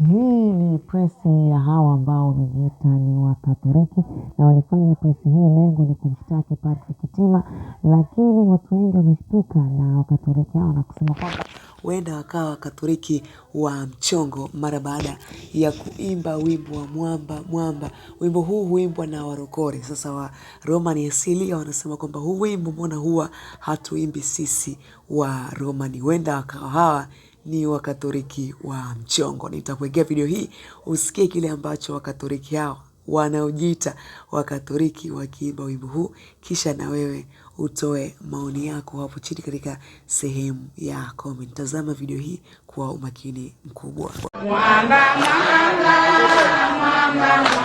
Hii ni presi ya hawa ambao wamejiita ni Wakatoliki na walifanya presi hii, lengo ni kumshtaki Padri Kitima, lakini watu wengi wameshtuka na Wakatoliki hao na kusema kwamba huenda wakawa Wakatoliki wa mchongo mara baada ya kuimba wimbo wa mwamba mwamba. Wimbo huu huimbwa na warokore. Sasa wa Romani asilia wanasema kwamba huu wimbo mbona huwa hatuimbi sisi wa Romani. Huenda wakawa hawa ni Wakatoliki wa mchongo. Nitakuwekea video hii usikie kile ambacho Wakatoliki hao wanaojiita Wakatoliki wakiimba wimbo huu, kisha na wewe utoe maoni yako hapo chini katika sehemu ya comment. Tazama video hii kwa umakini mkubwa. Mwamba, mwamba, mwamba, mwamba.